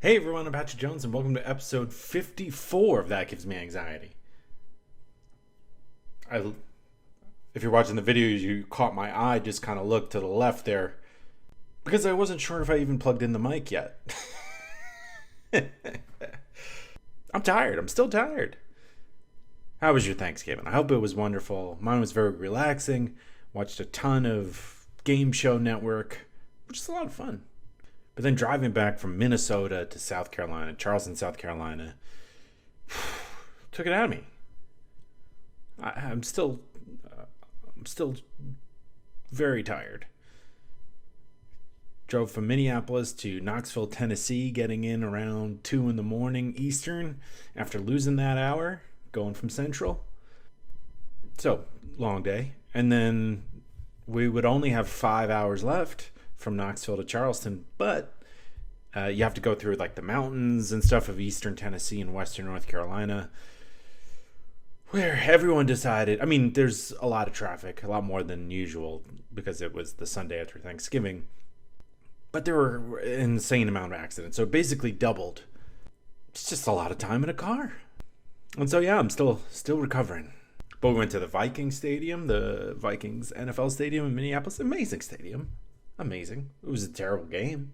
Hey everyone, I'm Patrick Jones and welcome to episode 54 of That Gives Me Anxiety. If you're watching the video, you caught my eye just kind of look to the left there because I wasn't sure if I even plugged in the mic yet. I'm tired. I'm still tired. How was your Thanksgiving? I hope it was wonderful. Mine was very relaxing. Watched a ton of Game Show Network, which is a lot of fun. But then driving back from Minnesota to South Carolina, Charleston, South Carolina, took it out of me. I'm still very tired. Drove from Minneapolis to Knoxville, Tennessee, getting in around 2 a.m. Eastern after losing that hour, going from Central. So, long day. And then we would only have 5 hours left from Knoxville to Charleston, but you have to go through like the mountains and stuff of eastern Tennessee and western North Carolina, where everyone decided, there's a lot of traffic, a lot more than usual because it was the Sunday after Thanksgiving, but there were an insane amount of accidents, so it basically doubled. It's just a lot of time in a car. And so yeah, I'm still recovering. But we went to the Vikings stadium, the Vikings NFL stadium in Minneapolis. Amazing stadium. Amazing. It was a terrible game.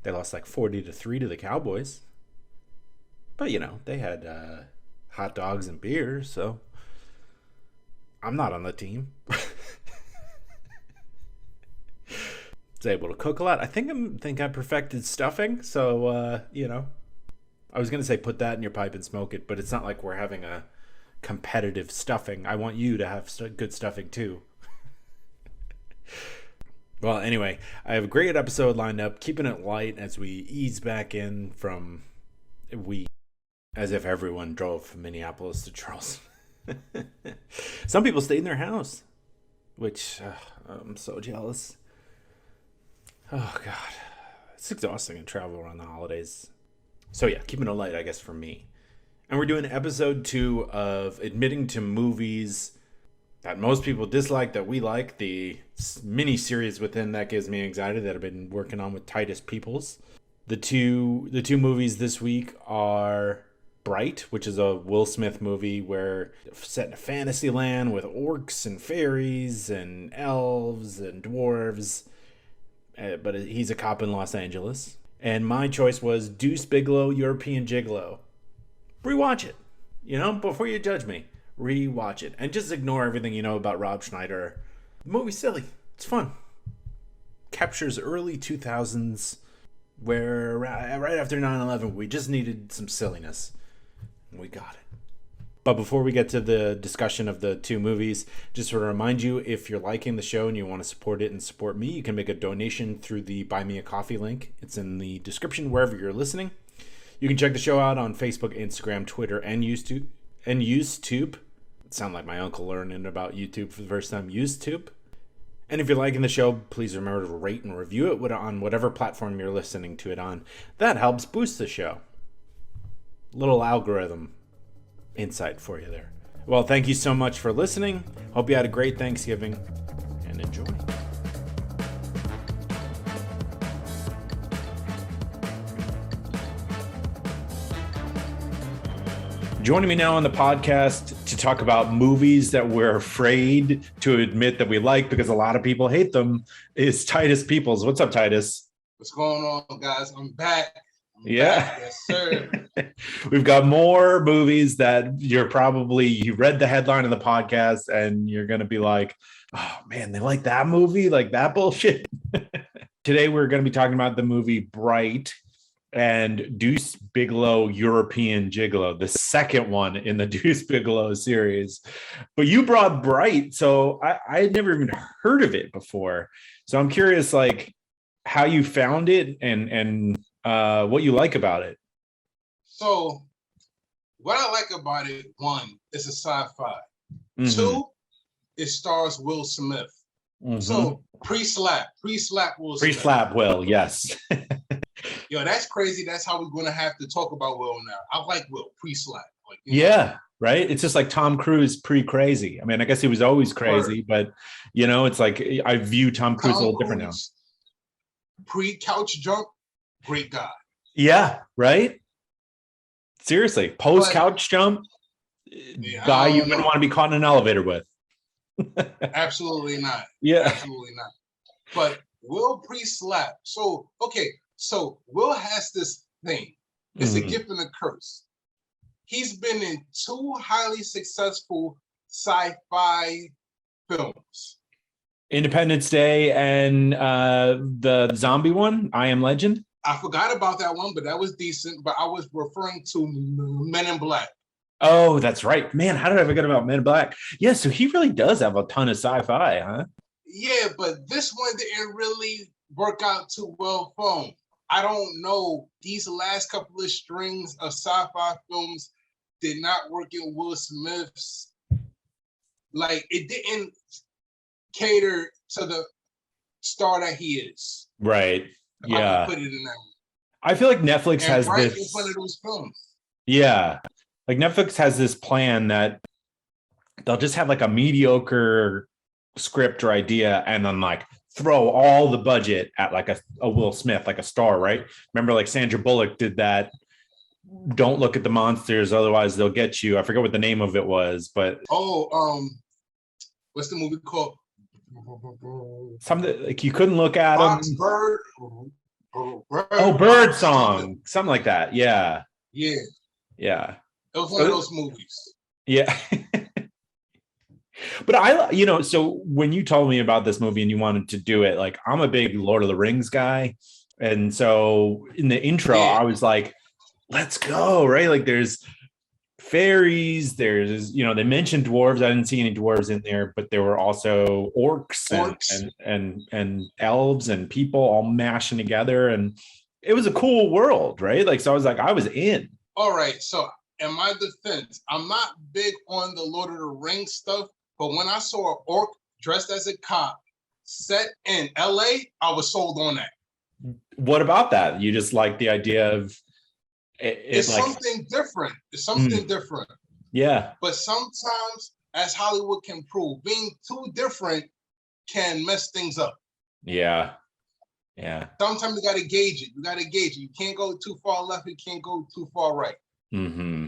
They lost like 40-3 to the Cowboys. But, they had hot dogs and beer, so I'm not on the team. Was able to cook a lot. I think I perfected stuffing, so, I was going to say put that in your pipe and smoke it, but it's not like we're having a competitive stuffing. I want you to have good stuffing too. Well, anyway, I have a great episode lined up, keeping it light as we ease back in from as if everyone drove from Minneapolis to Charleston. Some people stayed in their house, which I'm so jealous. Oh, God. It's exhausting to travel around the holidays. So, yeah, keeping it light, I guess, for me. And we're doing episode 2 of admitting to movies that most people dislike that we like, the mini series within That Gives Me Anxiety that I've been working on with Titus Peoples. The two movies this week are Bright, which is a Will Smith movie where set in a fantasy land with orcs and fairies and elves and dwarves, but he's a cop in Los Angeles. And my choice was Deuce Bigalow, European Gigolo. Rewatch it, before you judge me. Rewatch it and just ignore everything you know about Rob Schneider. The movie's silly. It's fun. Captures early 2000s where right after 9/11 we just needed some silliness. And we got it. But before we get to the discussion of the two movies, just to remind you, if you're liking the show and you want to support it and support me, you can make a donation through the Buy Me a Coffee link. It's in the description wherever you're listening. You can check the show out on Facebook, Instagram, Twitter, and YouTube. It sounded like my uncle learning about YouTube for the first time. YouTube. And if you're liking the show, please remember to rate and review it on whatever platform you're listening to it on. That helps boost the show. Little algorithm insight for you there. Well, thank you so much for listening. Hope you had a great Thanksgiving and enjoy. Joining me now on the podcast to talk about movies that we're afraid to admit that we like because a lot of people hate them is Titus Peoples. What's up, Titus? What's going on, guys? I'm back. Back. Yes, sir. We've got more movies that you read the headline of the podcast and you're going to be like, oh man, they like that movie? Like that bullshit? Today, we're going to be talking about the movie Bright and Deuce Bigalow, European Gigolo, the second one in the Deuce Bigalow series. But you brought Bright, so I had never even heard of it before. So I'm curious, like, how you found it and what you like about it. So what I like about it, one, it's a sci-fi. Mm-hmm. 2, it stars Will Smith. Mm-hmm. So pre-slap Will Smith. Pre-slap Will, yes. Yo, that's crazy. That's how we're going to have to talk about Will now. I like Will pre-slap. Like, yeah, right? It's just like Tom Cruise pre-crazy. I mean, I guess he was always crazy, but, it's like I view Tom Cruise a little different now. Pre-couch jump, great guy. Yeah, right. Seriously, post But couch jump yeah, guy I you don't wouldn't know. want to be caught in an elevator with. Absolutely not. Yeah. Absolutely not. But Will pre-slap. So okay, so Will has this thing. It's a Mhm. gift and a curse. He's been in two highly successful sci-fi films. Independence Day and the zombie one, I Am Legend. I forgot about that one, but that was decent. But I was referring to Men in Black. Oh, that's right. Man, how did I forget about Men in Black? Yeah, so he really does have a ton of sci-fi, huh? Yeah, but this one didn't really work out too well for him. I don't know. These last couple of strings of sci-fi films did not work in Will Smith's. Like, it didn't cater to the star that he is, Right. if I can Yeah. put it in that way. I feel like Netflix And has Bright is one this. of those films. Yeah. Like Netflix has this plan that they'll just have like a mediocre script or idea and then like throw all the budget at like a Will Smith, like a star, right? Remember, like Sandra Bullock did that. Don't look at the monsters, otherwise they'll get you. I forget what the name of it was, but Oh, what's the movie called? something like you couldn't look at Fox them. Bird. Oh, Bird Song, something like that. Yeah, Yeah, yeah. it was one of So, those movies. yeah. But so when you told me about this movie and you wanted to do it, like I'm a big Lord of the Rings guy. And so in the intro, Yeah. I was like, let's go, right? Like there's fairies, they mentioned dwarves. I didn't see any dwarves in there, but there were also orcs Orcs. and elves and people all mashing together. And it was a cool world, right? Like, so I was like, I was in. All right, so in my defense, I'm not big on the Lord of the Rings stuff, but when I saw an orc dressed as a cop set in LA, I was sold on that. What about that? You just like the idea of It's like, something different. It's something different. yeah. But sometimes, as Hollywood can prove, being too different can mess things up. Yeah. Yeah. Sometimes you got to gauge it. You can't go too far left. You can't go too far right. Mm-hmm.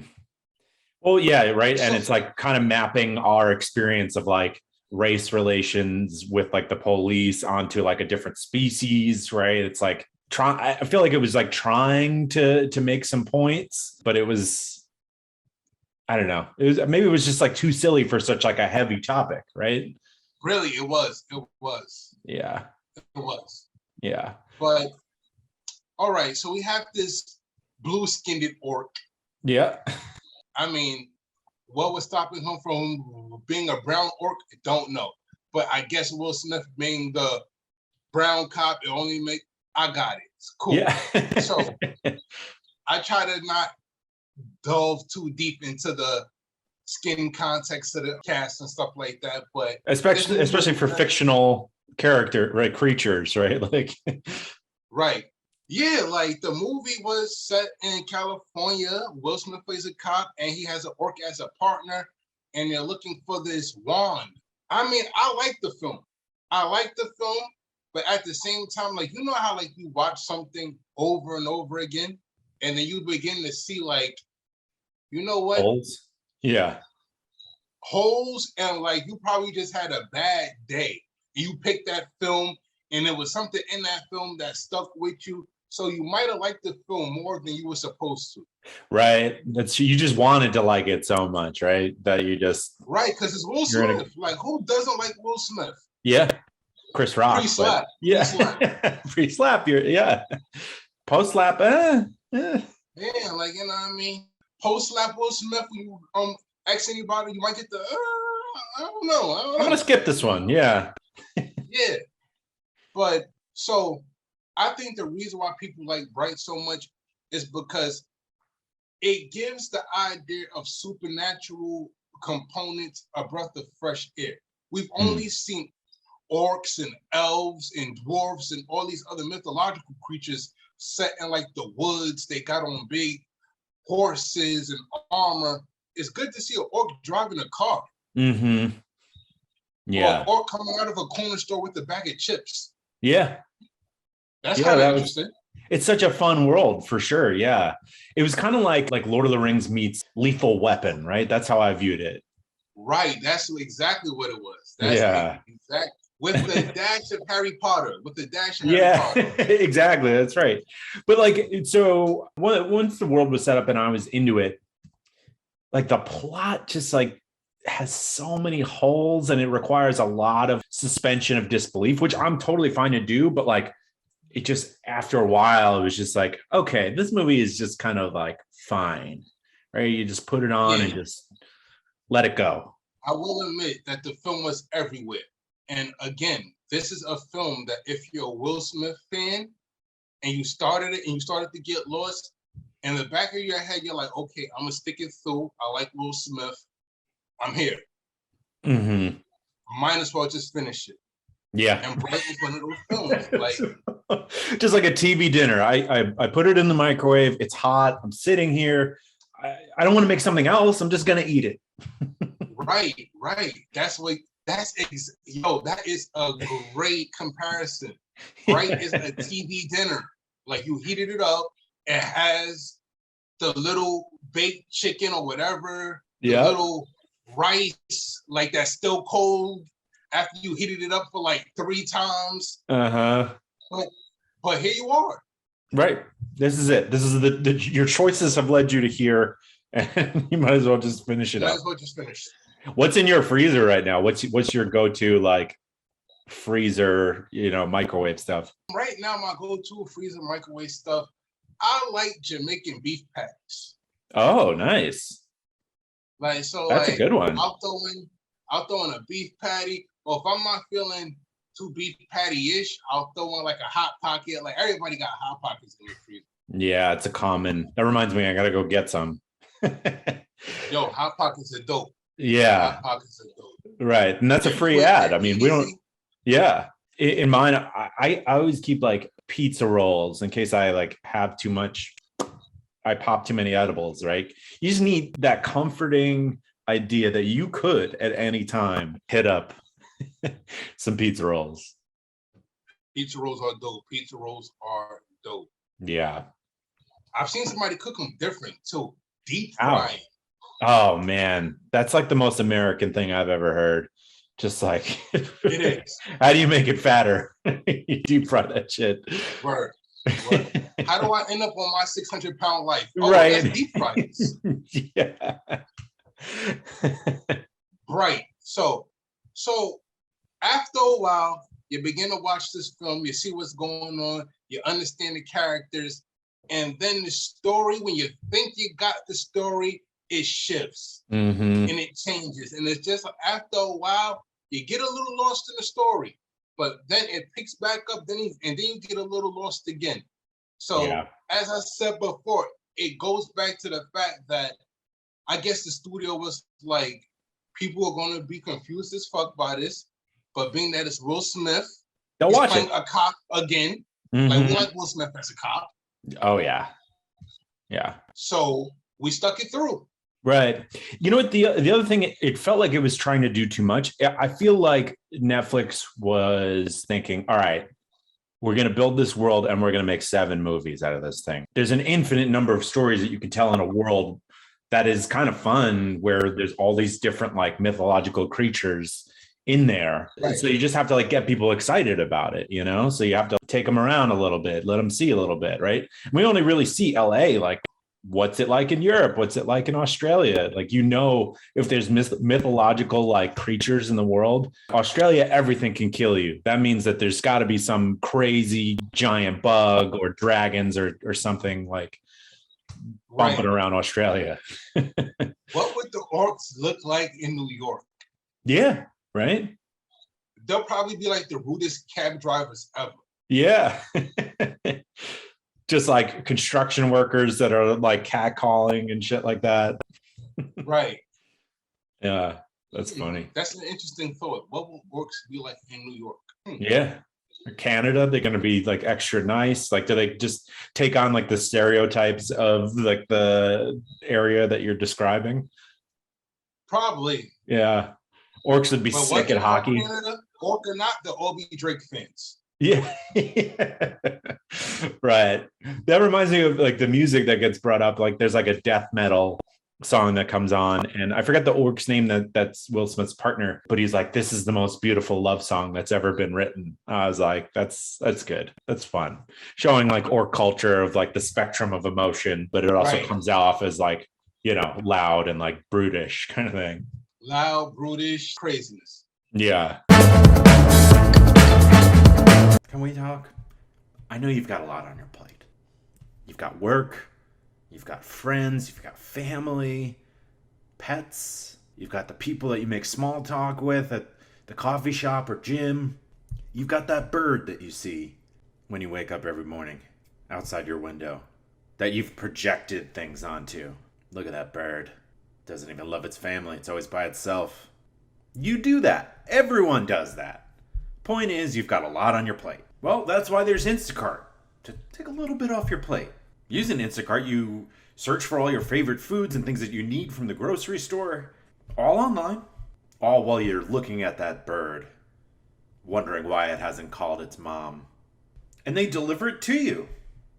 Well, yeah, right. And So, it's like kind of mapping our experience of like race relations with like the police onto like a different species, right? It's like I feel like it was like trying to make some points, but it was, I don't know. Maybe it was just like too silly for such like a heavy topic, right? really, it was. It was. Yeah. It was. Yeah. But all right, so we have this blue-skinned orc. Yeah. I mean, what was stopping him from being a brown orc? I don't know. But I guess Will Smith being the brown cop, I got it. It's cool. Yeah. So I try to not delve too deep into the skin context of the cast and stuff like that. But especially for fictional character, right? Creatures, right? Like, right. Yeah, like the movie was set in California. Will Smith plays a cop and he has an orc as a partner, and they're looking for this wand. I mean, I like the film. But at the same time, like, you know how like you watch something over and over again, and then you begin to see like, you know what? holes. Yeah. Holes, and like you probably just had a bad day. You picked that film and there was something in that film that stuck with you. So you might have liked the film more than you were supposed to. Right. You just wanted to like it so much, right? That you just right, because it's Will Smith. Like, who doesn't like Will Smith? Yeah. Chris Rock. Pre-slap. Yeah. Pre-slap. Yeah. Post-slap. Yeah, like, you know what I mean? Post-slap Will Smith, you ask anybody, you might get the I don't know. I'm gonna skip this one. Yeah. Yeah. But so I think the reason why people like Bright so much is because it gives the idea of supernatural components a breath of fresh air. We've only seen orcs and elves and dwarves and all these other mythological creatures set in like the woods. They got on big horses and armor. It's good to see an orc driving a car. Mm-hmm. Yeah. Or coming out of a corner store with a bag of chips. Yeah. That's kind of interesting. It's such a fun world for sure. Yeah. It was kind of like Lord of the Rings meets Lethal Weapon, right? That's how I viewed it. Right. That's exactly what it was. That's Yeah. exact with the dash of Harry Potter. With the dash of Harry Yeah, Potter. exactly. That's right. But like, so once the world was set up and I was into it, like the plot just like has so many holes and it requires a lot of suspension of disbelief, which I'm totally fine to do. But like, it just after a while, it was just like, okay, this movie is just kind of like fine, right? You just put it on and Yeah. just let it go. I will admit that the film was everywhere. And again, this is a film that if you're a Will Smith fan and you started it and you started to get lost, in the back of your head, you're like, okay, I'm gonna stick it through. I like Will Smith. I'm here. Mm-hmm. Might as well just finish it. Yeah. And Bright was one of those films. Like just like a TV dinner. I put it in the microwave. It's hot. I'm sitting here. I don't want to make something else. I'm just gonna eat it. right. That is a great comparison. Bright is a TV dinner. Like you heated it up. It has the little baked chicken or whatever, the little rice, like that's still cold after you heated it up for like 3 times. Uh-huh. But here you are. Right. This is it. This is your choices have led you to here, and you might as well just finish it up. Might as well just finish. What's in your freezer right now? What's your go-to like freezer, microwave stuff? Right now, my go-to freezer microwave stuff, I like Jamaican beef patties. Oh, nice. Like so, that's a good one. I'll throw in a beef patty, or if I'm not feeling too beef patty-ish, I'll throw in like a hot pocket. Like everybody got hot pockets in their freezer. Yeah, it's a common. That reminds me, I gotta go get some. Yo, hot pockets are dope. Yeah, hot pockets are dope. Right, and that's a free ad. I mean, we don't. Yeah, in mine, I always keep like pizza rolls in case I like have too much. I pop too many edibles, right? You just need that comforting idea that you could at any time hit up some pizza rolls. Pizza rolls are dope. Yeah. I've seen somebody cook them different too. Deep frying. Oh man, that's like the most American thing I've ever heard. Just like it is. How do you make it fatter? You deep fry that shit. Word. How do I end up on my 600-pound life? Oh, right. That's deep fries. Yeah. Right. So after a while, you begin to watch this film, you see what's going on, you understand the characters, and then the story, when you think you got the story, it shifts and it changes. And it's just after a while, you get a little lost in the story, but then it picks back up, and then you get a little lost again. So as I said before, it goes back to the fact that I guess the studio was like, people are going to be confused as fuck by this, but being that it's Will Smith, they'll watch playing it. A cop again. Like we like Will Smith as a cop. Oh yeah, yeah. So we stuck it through. Right. You know what? The other thing, it felt like it was trying to do too much. I feel like Netflix was thinking, all right, we're going to build this world and we're going to make 7 movies out of this thing. There's an infinite number of stories that you can tell in a world that is kind of fun, where there's all these different like mythological creatures in there. Right. So you just have to like get people excited about it, So you have to take them around a little bit, let them see a little bit, right? We only really see LA, like what's it like in Europe? What's it like in Australia? Like, if there's mythological like creatures in the world, Australia, everything can kill you. That means that there's got to be some crazy giant bug or dragons or something like bumping around Australia. What would the orcs look like in New York? Yeah, right? They'll probably be like the rudest cab drivers ever. Yeah. Just like construction workers that are like catcalling and shit like that. Right. Yeah, that's funny. That's an interesting thought. What will orcs be like in New York? Yeah. Canada, they're going to be like extra nice. Like, do they just take on like the stereotypes of like the area that you're describing? Probably. Yeah. Orcs would be sick at hockey. Canada, orc or not, they'll all be Drake fans. Yeah. Right. That reminds me of like the music that gets brought up. Like there's like a death metal song that comes on, and I forget the orc's name that's Will Smith's partner, but he's like, this is the most beautiful love song that's ever been written. I was like, that's good. That's fun. Showing like orc culture of like the spectrum of emotion, but it also Right. comes off as like, loud and like brutish kind of thing. Loud, brutish craziness. Yeah. Can we talk? I know you've got a lot on your plate. You've got work, you've got friends, you've got family, pets, you've got the people that you make small talk with at the coffee shop or gym. You've got that bird that you see when you wake up every morning outside your window that you've projected things onto. Look at that bird. Doesn't even love its family. It's always by itself. You do that. Everyone does that. Point is, you've got a lot on your plate. Well, that's why there's Instacart, to take a little bit off your plate. Using Instacart, you search for all your favorite foods and things that you need from the grocery store, all online, all while you're looking at that bird, wondering why it hasn't called its mom. And they deliver it to you.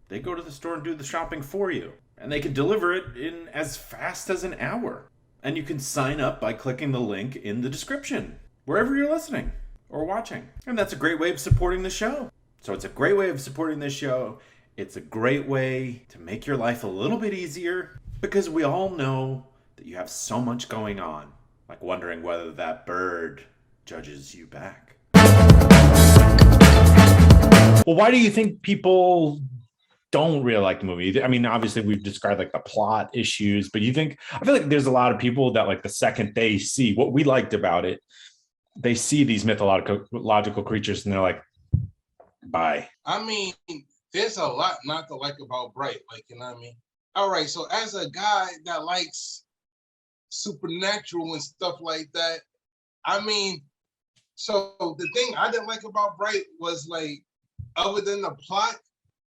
They go to the store and do the shopping for you. And they can deliver it in as fast as an hour. And you can sign up by clicking the link in the description, wherever you're listening or watching. And that's a great way of supporting the show. So it's a great way of supporting this show. It's a great way to make your life a little bit easier, because we all know that you have so much going on, like wondering whether that bird judges you back. Well, why do you think people don't really like the movie? I mean, obviously we've described like the plot issues, but I feel like there's a lot of people that like the second they see what we liked about it, they see these mythological creatures and they're like, bye. I mean, there's a lot not to like about Bright, like, you know what I mean? All right, so as a guy that likes supernatural and stuff like that, I mean, so the thing I didn't like about Bright was like, other than the plot,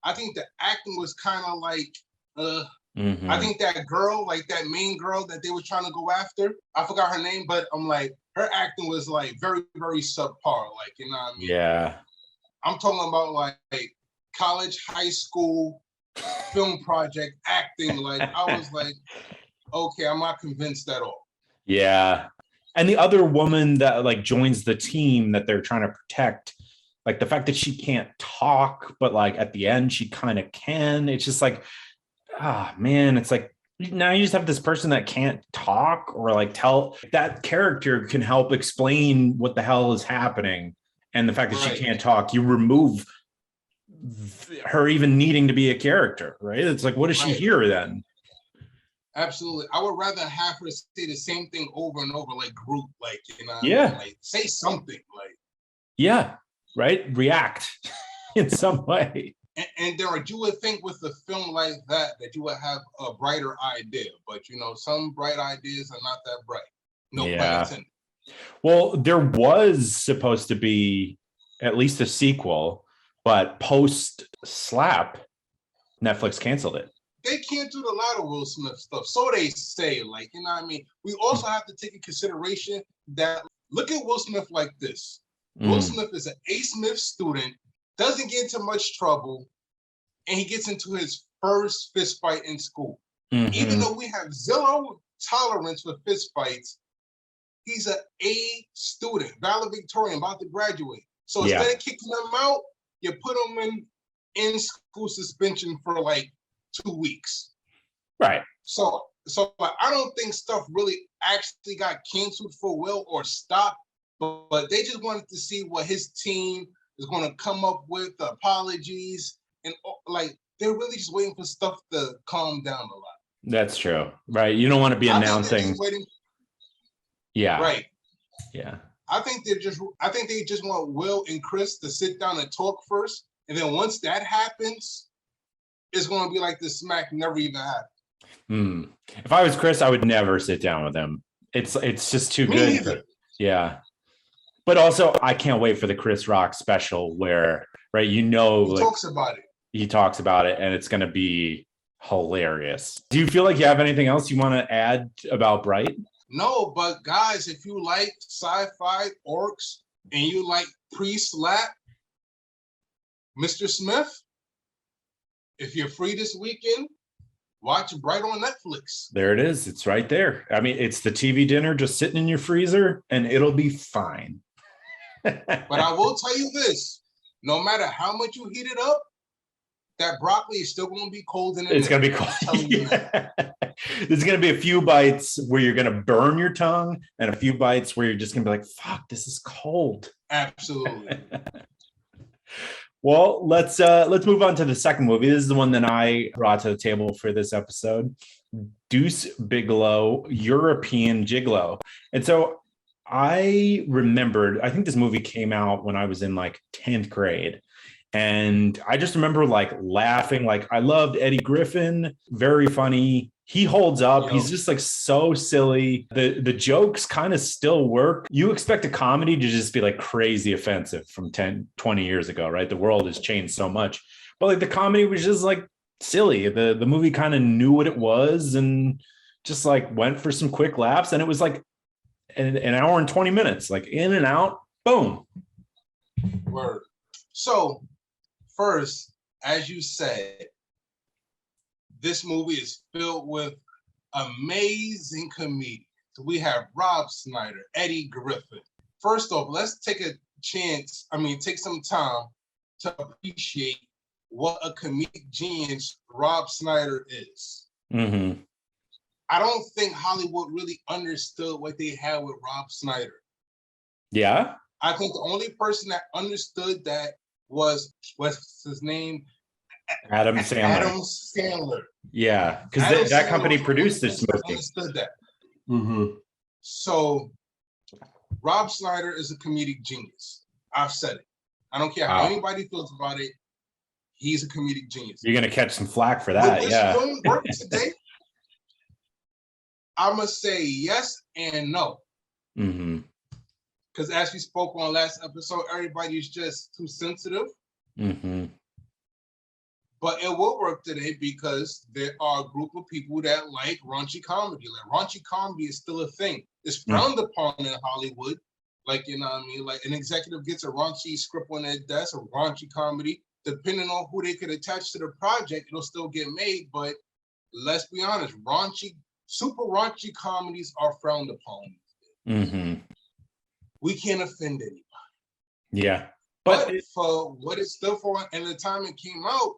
I think the acting was kind of like, I think that girl, like that main girl that they were trying to go after, I forgot her name, but I'm like, her acting was like very, very subpar, like, you know what I mean? Yeah. I'm talking about like college, high school, film project acting. Like, I was like, okay, I'm not convinced at all. Yeah. And the other woman that like joins the team that they're trying to protect, like the fact that she can't talk, but like at the end she kind of can. It's just like, man, it's like now you just have this person that can't talk or like tell. That character can help explain what the hell is happening. And the fact that she can't talk, you remove her even needing to be a character, right? It's like, what is she here then? Absolutely. I would rather have her say the same thing over and over, like Groot, like, you know, like say something, like. Yeah, right? React in some way. And Derek, you would think with a film like that you would have a brighter idea, but you know, some bright ideas are not that bright. No pun intended. Well, there was supposed to be at least a sequel, but post Slap, Netflix canceled it. They canceled a lot of Will Smith stuff, so they say. Like, you know what I mean? We also have to take in consideration that, look at Will Smith like this. Will Smith is an A. Smith student, doesn't get into much trouble, and he gets into his first fist fight in school. Even though we have zero tolerance for fist fights, he's an A student, valedictorian, about to graduate. So instead of kicking him out, you put him in school suspension for like 2 weeks. Right. So I don't think stuff really actually got canceled for Will or stopped, but they just wanted to see what his team is going to come up with, the apologies, and like they're really just waiting for stuff to calm down a lot. That's true. Right. You don't want to be announcing. Yeah. Right. Yeah. I think they just want Will and Chris to sit down and talk first. And then once that happens, it's going to be like the smack never even happened. If I was Chris, I would never sit down with him. It's just too good. Yeah. But also, I can't wait for the Chris Rock special where, right, he talks about it. He talks about it, and it's going to be hilarious. Do you feel like you have anything else you want to add about Bright? No, but guys, if you like sci-fi orcs and you like pre-slap, Mr. Smith, if you're free this weekend, watch Bright on Netflix. There it is. It's right there. I mean, it's the TV dinner just sitting in your freezer, and it'll be fine. But I will tell you this, no matter how much you heat it up, that broccoli is still going to be cold in the It's going to be cold. There's going to be a few bites where you're going to burn your tongue and a few bites where you're just going to be like, fuck, this is cold. Absolutely. Well, let's move on to the second movie. This is the one that I brought to the table for this episode. Deuce Bigalow, European Gigolo. And so I remembered, I think this movie came out when I was in like 10th grade. And I just remember like laughing, like I loved Eddie Griffin, very funny. He holds up. Yep. He's just like so silly. The jokes kind of still work. You expect a comedy to just be like crazy offensive from 10, 20 years ago, right? The world has changed so much. But like the comedy was just like silly. The movie kind of knew what it was and just like went for some quick laughs. And it was like an hour and 20 minutes, like in and out, boom. Word. So first, as you said, this movie is filled with amazing comedians. We have Rob Schneider, Eddie Griffin. First off, let's take some time to appreciate what a comedic genius Rob Schneider is. Mm-hmm. I don't think Hollywood really understood what they had with Rob Schneider. Yeah? I think the only person that understood that was, what's his name? Adam Sandler. Adam Sandler. Yeah, because that company produced this movie. Understood that. Mm-hmm. So Rob Schneider is a comedic genius. I've said it. I don't care how anybody feels about it. He's a comedic genius. You're gonna catch some flack for that. Will this film work today? I must say yes and no. Mm-hmm. Because as we spoke on last episode, everybody's just too sensitive. Mm-hmm. But it will work today because there are a group of people that like raunchy comedy. Like raunchy comedy is still a thing. It's frowned upon in Hollywood. Like, you know what I mean? Like an executive gets a raunchy script on their desk, a raunchy comedy. Depending on who they could attach to the project, it'll still get made. But let's be honest, super raunchy comedies are frowned upon. Mm-hmm. We can't offend anybody. Yeah. But for what it stood for and the time it came out,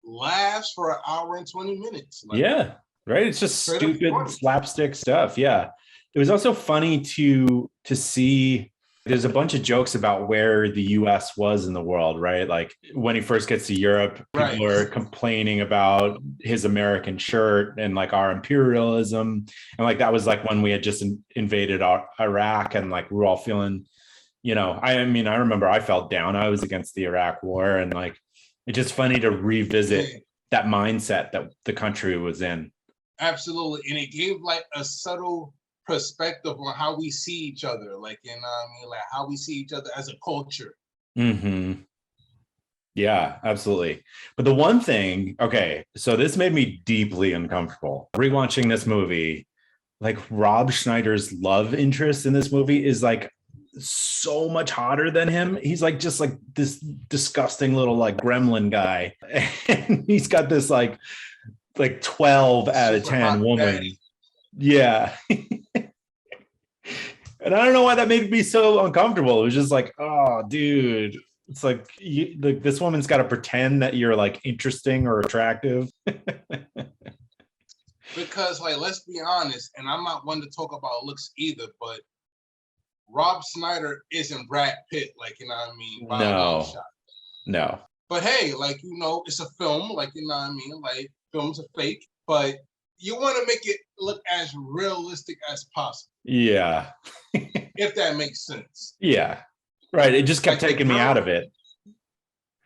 laughs for an hour and 20 minutes. Like, yeah, right. It's just stupid slapstick stuff. Yeah. It was also funny to see there's a bunch of jokes about where the US was in the world, right? Like when he first gets to Europe, people are complaining about his American shirt and like our imperialism. And like that was like when we had just invaded Iraq and like we're all feeling, you know, I mean, I remember I felt down. I was against the Iraq war and like it's just funny to revisit that mindset that the country was in. Absolutely. And it gave like a subtle perspective on how we see each other. Like, you know what I mean? Like how we see each other as a culture. Mm-hmm. Yeah, absolutely. But the one thing, okay, so this made me deeply uncomfortable. Rewatching this movie, like Rob Schneider's love interest in this movie is like so much hotter than him. He's like just like this disgusting little like gremlin guy. And he's got this like 12 out of 10 woman. Daddy. Yeah. And I don't know why that made me so uncomfortable. It was just like, oh, dude. It's like this woman's got to pretend that you're like interesting or attractive. Because like, let's be honest, and I'm not one to talk about looks either, but Rob Schneider isn't Brad Pitt, like, you know what I mean? No. But hey, like, you know, it's a film, like, you know what I mean? Like, films are fake, but you want to make it look as realistic as possible. Yeah. If that makes sense. Yeah. Right. It just kept taking me out of it.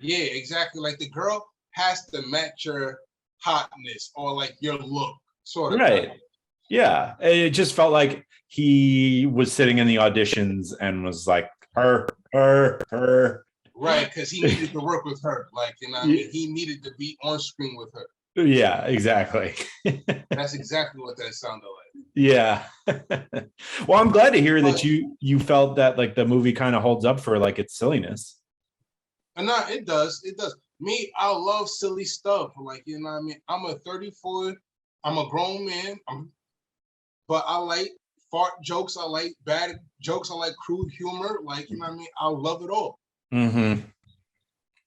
Yeah, exactly. Like the girl has to match your hotness or like your look, sort of. Right. Thing. Yeah. It just felt like he was sitting in the auditions and was like, her. Right, because he needed to work with her. Like, you know what I mean? He needed to be on screen with her. Yeah, exactly. That's exactly what that sounded like. Yeah. Well, I'm glad to hear that you felt that like the movie kind of holds up for like its silliness. And not it does. Me, I love silly stuff. Like, you know what I mean? I'm a 34, I'm a grown man, but I like fart jokes, I like bad jokes, I like crude humor. Like, you know what I mean? I love it all. Mm-hmm.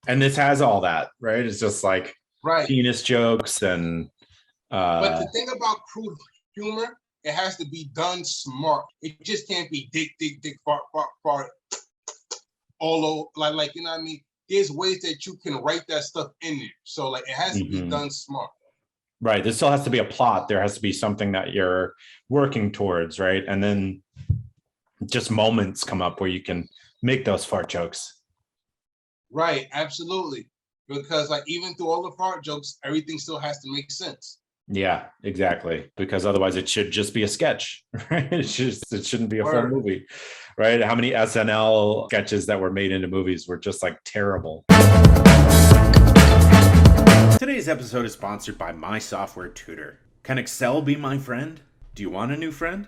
And this has all that, right? It's just like penis jokes and but the thing about crude humor, it has to be done smart. It just can't be dick, fart, all over. Like, you know what I mean? There's ways that you can write that stuff in there. So like it has to be done smart. Right. There still has to be a plot. There has to be something that you're working towards, right? And then just moments come up where you can make those fart jokes. Right. Absolutely. Because like even through all the fart jokes, everything still has to make sense. Yeah, exactly. Because otherwise it should just be a sketch, right? It shouldn't be a full movie, right? How many SNL sketches that were made into movies were just like terrible. Today's episode is sponsored by My Software Tutor. Can Excel be my friend? Do you want a new friend?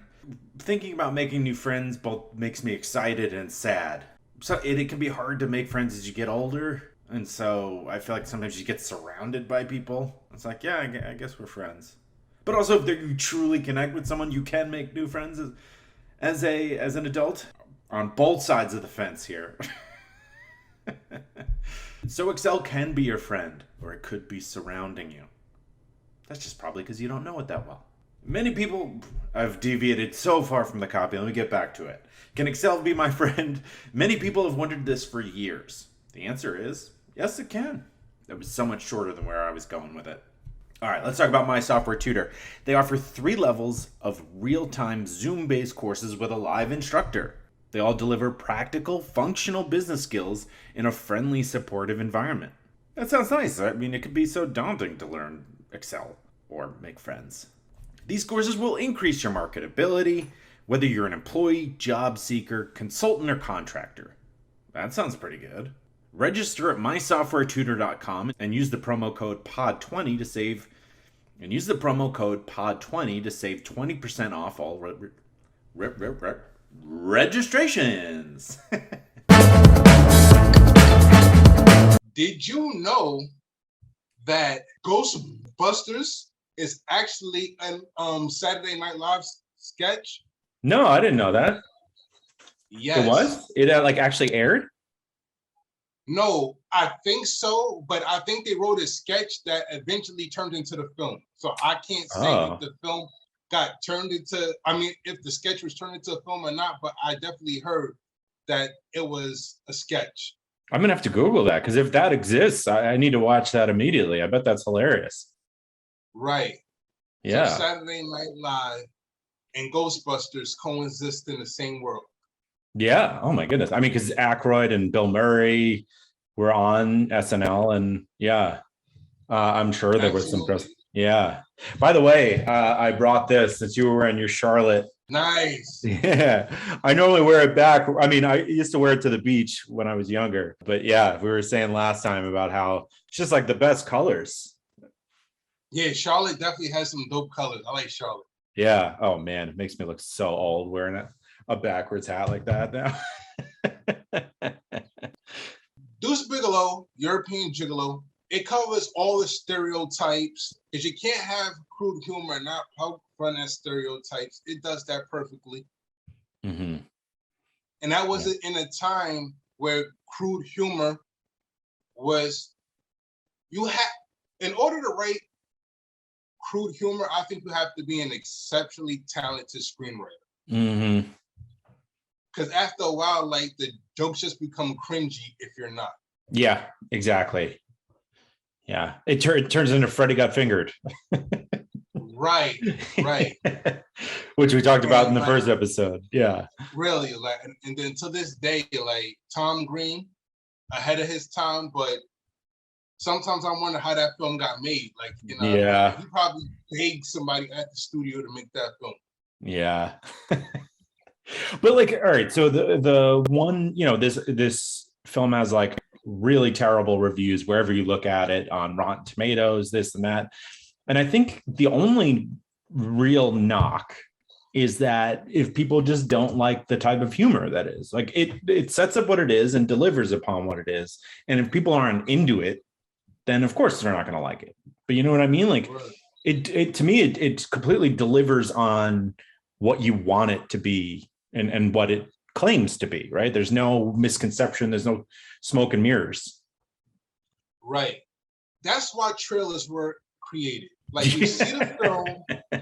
Thinking about making new friends both makes me excited and sad. So it can be hard to make friends as you get older. And so I feel like sometimes you get surrounded by people. It's like, yeah, I guess we're friends. But also, if you truly connect with someone, you can make new friends as an adult. On both sides of the fence here. So Excel can be your friend, or it could be surrounding you. That's just probably because you don't know it that well. Many people, I've deviated so far from the copy. Let me get back to it. Can Excel be my friend? Many people have wondered this for years. The answer is, yes, it can. That was so much shorter than where I was going with it. All right, let's talk about My Software Tutor. They offer 3 levels of real-time Zoom-based courses with a live instructor. They all deliver practical, functional business skills in a friendly, supportive environment. That sounds nice. I mean, it could be so daunting to learn Excel or make friends. These courses will increase your marketability, whether you're an employee, job seeker, consultant, or contractor. That sounds pretty good. Register at mysoftwaretutor.com and use the promo code POD20 to save. And use the promo code POD20 to save 20% off all registrations. Did you know that Ghostbusters is actually a Saturday Night Live sketch? No, I didn't know that. Yes. It was? It like actually aired? No, I think so, but I think they wrote a sketch that eventually turned into the film. So I can't say if the film got turned into, I mean, if the sketch was turned into a film or not, but I definitely heard that it was a sketch. I'm going to have to Google that, because if that exists, I need to watch that immediately. I bet that's hilarious. Right. Yeah. So Saturday Night Live and Ghostbusters coexist in the same world. Yeah. Oh my goodness. I mean, because Aykroyd and Bill Murray were on SNL, and yeah, I'm sure there was some press. Yeah. By the way, I brought this since you were wearing your Charlotte. Nice. Yeah. I normally wear it back. I mean, I used to wear it to the beach when I was younger, but yeah, we were saying last time about how it's just like the best colors. Yeah, Charlotte definitely has some dope colors. I like Charlotte. Yeah. Oh man, it makes me look so old wearing a backwards hat like that now. Deuce Bigalow, European Gigolo, it covers all the stereotypes. Because you can't have crude humor and not poke fun at stereotypes. It does that perfectly. Mm-hmm. And that was in a time where crude humor was, in order to write crude humor, I think you have to be an exceptionally talented screenwriter. Mm-hmm. Because after a while, like the jokes just become cringy if you're not. Yeah, exactly. Yeah, it turns into Freddy Got Fingered. Right. Which we talked about in the first episode. Yeah. Really, like, and then to this day, like Tom Green, ahead of his time, but sometimes I wonder how that film got made. Like, you know, he probably begged somebody at the studio to make that film. Yeah. But like, all right, so the one, you know, this film has like really terrible reviews wherever you look at it, on Rotten Tomatoes, this and that. And I think the only real knock is that if people just don't like the type of humor that is, like it sets up what it is and delivers upon what it is. And if people aren't into it, then of course they're not going to like it. But you know what I mean? Like it to me, it completely delivers on what you want it to be and what it claims to be, right? There's no misconception. There's no smoke and mirrors. Right. That's why trailers were created. Like you see the film,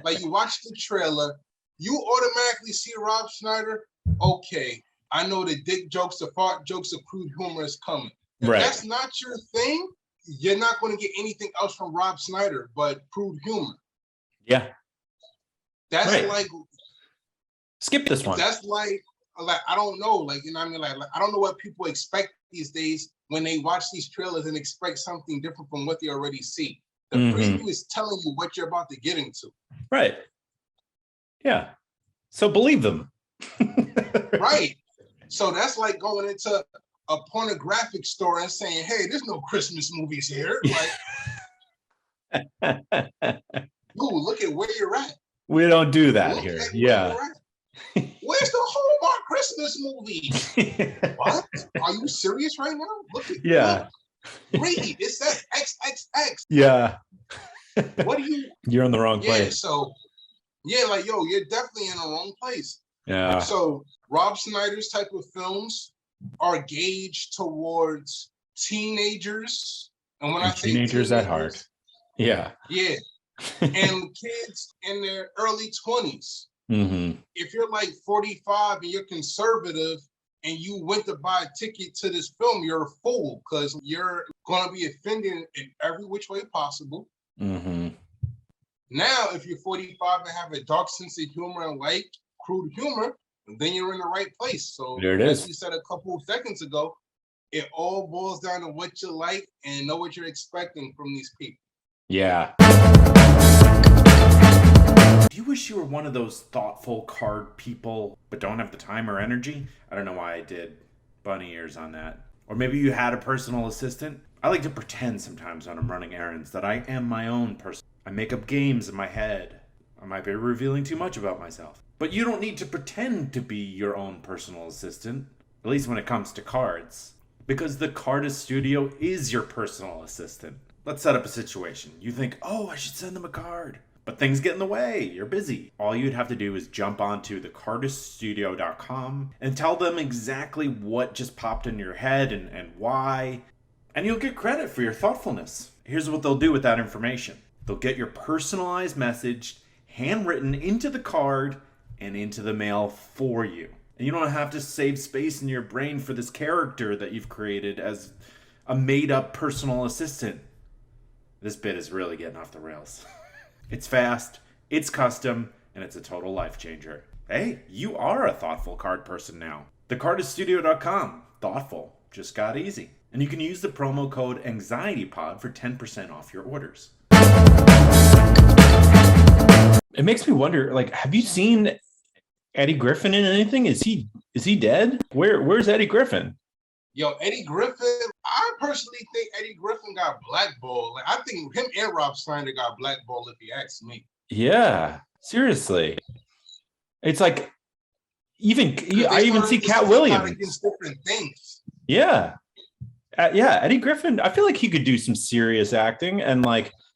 like you watch the trailer, you automatically see Rob Schneider. Okay, I know the dick jokes, the fart jokes, the crude humor is coming. If that's not your thing, you're not going to get anything else from Rob Schneider but crude humor. Yeah. That's like skip this one. That's like I don't know, like, you know what I mean? Like I don't know what people expect these days when they watch these trailers and expect something different from what they already see. The preview is telling you what you're about to get into. Right. Yeah. So believe them. Right. So that's like going into a pornographic store and saying, hey, there's no Christmas movies here. Like, ooh, look at where you're at. We don't do that here. Yeah. Where's the Hallmark Christmas movie? What? Are you serious right now? Look at look. Read. It says XXX. Yeah. What do you? You're in the wrong place. So, like, yo, you're definitely in the wrong place. Yeah. So Rob Schneider's type of films are gauged towards teenagers. And when I say teenagers at heart. Yeah. Yeah. And kids in their early 20s. Mm-hmm. If you're like 45 and you're conservative and you went to buy a ticket to this film, you're a fool because you're going to be offended in every which way possible. Mm-hmm. Now, if you're 45 and have a dark sense of humor and like crude humor, then you're in the right place. So there it is. As you said a couple of seconds ago, it all boils down to what you like and know what you're expecting from these people. Yeah. Do you wish you were one of those thoughtful card people but don't have the time or energy? I don't know why I did bunny ears on that. Or maybe you had a personal assistant. I like to pretend sometimes when I'm running errands that I am my own person. I make up games in my head. I might be revealing too much about myself. But you don't need to pretend to be your own personal assistant, at least when it comes to cards. Because the Cardist Studio is your personal assistant. Let's set up a situation. You think, oh, I should send them a card. But things get in the way. You're busy. All you'd have to do is jump onto thecardiststudio.com and tell them exactly what just popped in your head and why. And you'll get credit for your thoughtfulness. Here's what they'll do with that information. They'll get your personalized message handwritten into the card and into the mail for you. And you don't have to save space in your brain for this character that you've created as a made-up personal assistant. This bit is really getting off the rails. It's fast, it's custom, and it's a total life changer. Hey, you are a thoughtful card person now. Thecardiststudio.com. Thoughtful. Just got easy. And you can use the promo code AnxietyPod for 10% off your orders. It makes me wonder, like, have you seen Eddie Griffin in anything? Is he dead? Where's Eddie Griffin? Yo, Eddie Griffin, I personally think Eddie Griffin got blackballed. Like, I think him and Rob Schneider got blackballed, if you ask me. Yeah, seriously. It's like, I even see Cat Williams. Different things. Yeah. Eddie Griffin, I feel like he could do some serious acting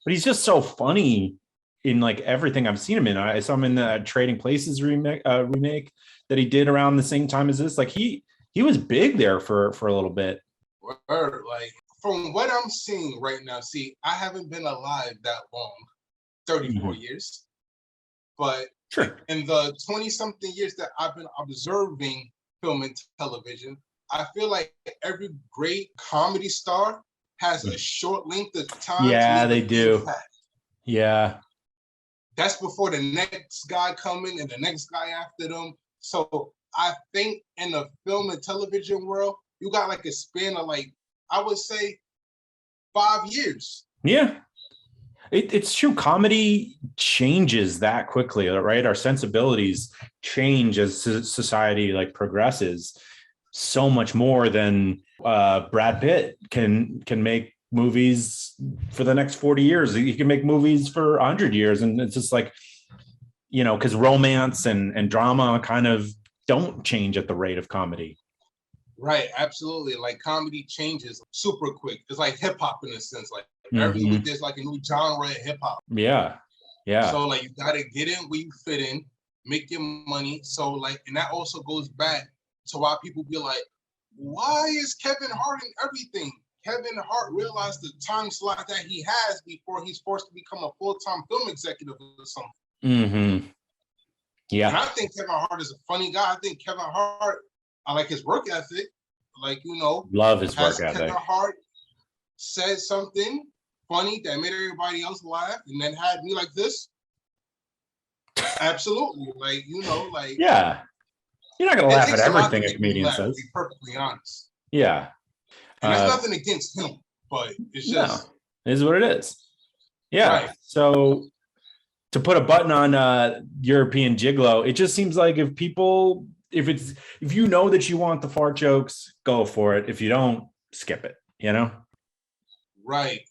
but he's just so funny in like everything I've seen him in. I saw him in the Trading Places remake that he did around the same time as this. Like he was big there for a little bit. Word, like from what I'm seeing right now, see, I haven't been alive that long, 34 years, but sure. In the 20-something years that I've been observing film and television, I feel like every great comedy star has a short length of time. Yeah, they do. Impact. Yeah. That's before the next guy coming and the next guy after them. So I think in the film and television world, you got like a span of I would say 5 years. Yeah. It's true. Comedy changes that quickly, right? Our sensibilities change as society progresses so much more than Brad Pitt can make movies for the next 40 years. He can make movies for 100 years. And it's just like, because romance and drama kind of don't change at the rate of comedy. Right, absolutely. Like comedy changes super quick. It's like hip hop in a sense. Like every week there's like a new genre of hip hop. Yeah. So like you gotta get in where you fit in, make your money. So like, and that also goes back to why people be like, why is Kevin Hart in everything? Kevin Hart realized the time slot that he has before he's forced to become a full-time film executive or something. Mm-hmm. Yeah. And I think Kevin Hart is a funny guy. I think Kevin Hart, I like his work ethic. Like, love his work ethic. Kevin Hart said something funny that made everybody else laugh and then had me like this? Absolutely. Like, yeah. You're not going to laugh at everything a comedian says. To be perfectly honest. Yeah. And that's nothing against him, but it's just. No, it is what it is. Yeah. Right. So to put a button on European Gigolo, it just seems like if you know that you want the fart jokes, go for it. If you don't, skip it, Right.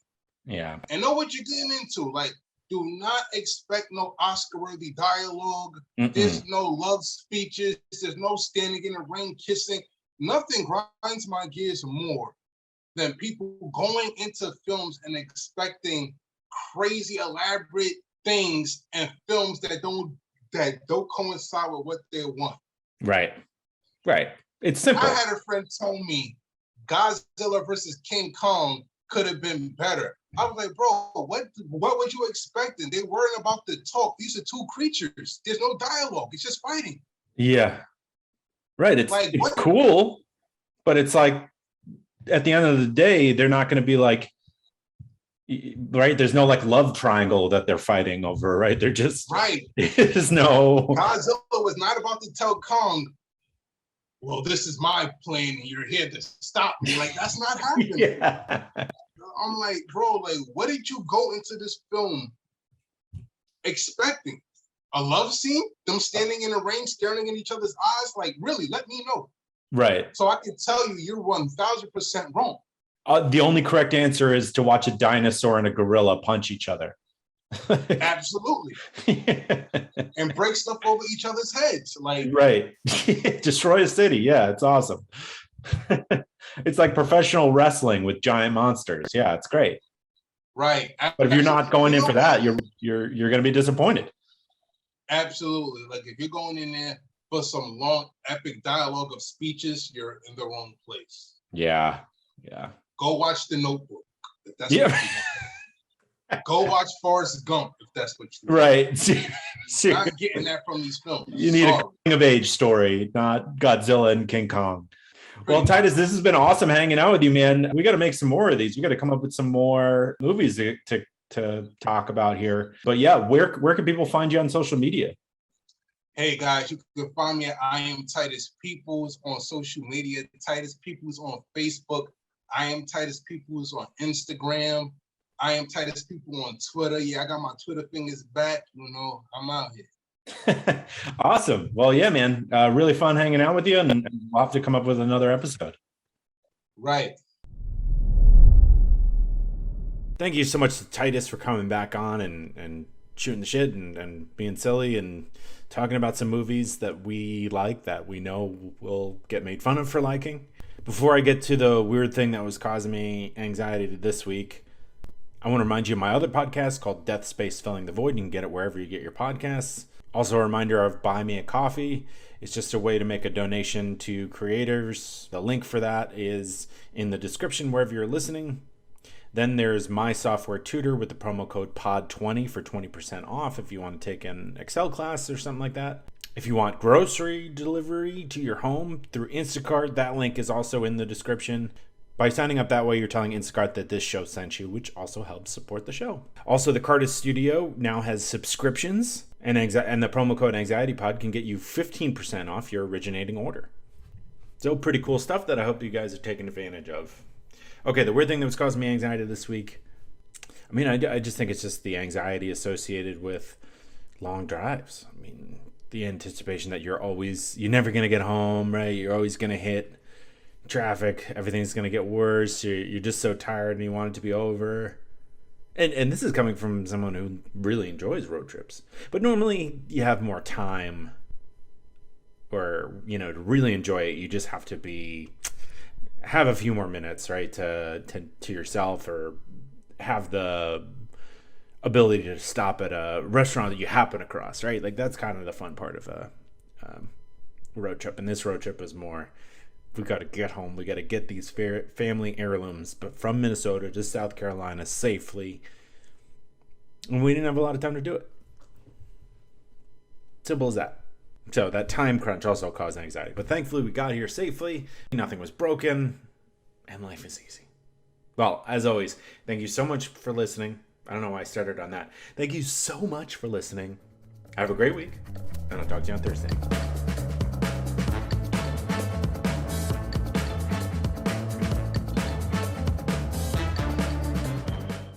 Yeah. And know what you're getting into. Like, do not expect no Oscar-worthy dialogue. There's no love speeches. There's no standing in the ring kissing. Nothing grinds my gears more than people going into films and expecting crazy, elaborate things and films that don't coincide with what they want. Right. It's simple. I had a friend tell me Godzilla versus King Kong could have been better. I was like, bro, what were you expecting? They weren't about to talk. These are two creatures. There's no dialogue. It's just fighting. Yeah. Right. It's cool, but it's like at the end of the day, they're not going to be like, right? There's no like love triangle that they're fighting over, right? They're just right. There's no. Godzilla was not about to tell Kong, well, this is my plane and you're here to stop me. Like, that's not happening. Yeah. I'm like, bro, like, what did you go into this film expecting? A love scene? Them standing in the rain, staring in each other's eyes? Like, really, let me know. Right. So I can tell you, you're 1,000% wrong. The only correct answer is to watch a dinosaur and a gorilla punch each other. Absolutely. And break stuff over each other's heads. Like, right. Destroy a city. Yeah, it's awesome. It's like professional wrestling with giant monsters. Yeah, it's great. Right. But if you're not going in for that, you're going to be disappointed. Absolutely. Like if you're going in there for some long epic dialogue of speeches, you're in the wrong place. Yeah. Go watch The Notebook if that's what you want. Go watch Forrest Gump if that's what you want. Right. You're not getting that from these films. You need a coming of age story, not Godzilla and King Kong. Well, Titus, this has been awesome hanging out with you, man. We got to make some more of these. We got to come up with some more movies to talk about here. But yeah, where can people find you on social media? Hey guys, you can find me at I am Titus Peoples on social media. Titus Peoples on Facebook. I am Titus Peoples on Instagram. I am Titus People on Twitter. Yeah, I got my Twitter fingers back. I'm out here. Awesome. Well, yeah, man. Really fun hanging out with you, and we'll have to come up with another episode. Right. Thank you so much to Titus for coming back on and shooting the shit and being silly and talking about some movies that we like that we know will get made fun of for liking. Before I get to the weird thing that was causing me anxiety this week, I want to remind you of my other podcast called Death Space Filling the Void. You can get it wherever you get your podcasts. Also, a reminder of Buy Me a Coffee. It's just a way to make a donation to creators. The link for that is in the description wherever you're listening. Then there's My Software Tutor with the promo code POD20 for 20% off if you want to take an Excel class or something like that. If you want grocery delivery to your home through Instacart, that link is also in the description. By signing up that way, you're telling Instacart that this show sent you, which also helps support the show. Also, the Cardist Studio now has subscriptions, and the promo code AnxietyPod can get you 15% off your originating order. So pretty cool stuff that I hope you guys are taking advantage of. Okay, the weird thing that was causing me anxiety this week. I mean, I just think it's just the anxiety associated with long drives. I mean, the anticipation that you're never going to get home, right? You're always going to hit traffic. Everything's going to get worse. You're just so tired and you want it to be over. And this is coming from someone who really enjoys road trips. But normally you have more time, or, to really enjoy it, you just have to have a few more minutes, right, to yourself, or have the ability to stop at a restaurant that you happen across, right? Like, that's kind of the fun part of a road trip. And this road trip is more, we got to get home. We got to get these family heirlooms, but from Minnesota to South Carolina safely. And we didn't have a lot of time to do it. Simple as that. So that time crunch also caused anxiety. But thankfully, we got here safely. Nothing was broken. And life is easy. Well, as always, thank you so much for listening. I don't know why I started on that. Thank you so much for listening. Have a great week. And I'll talk to you on Thursday.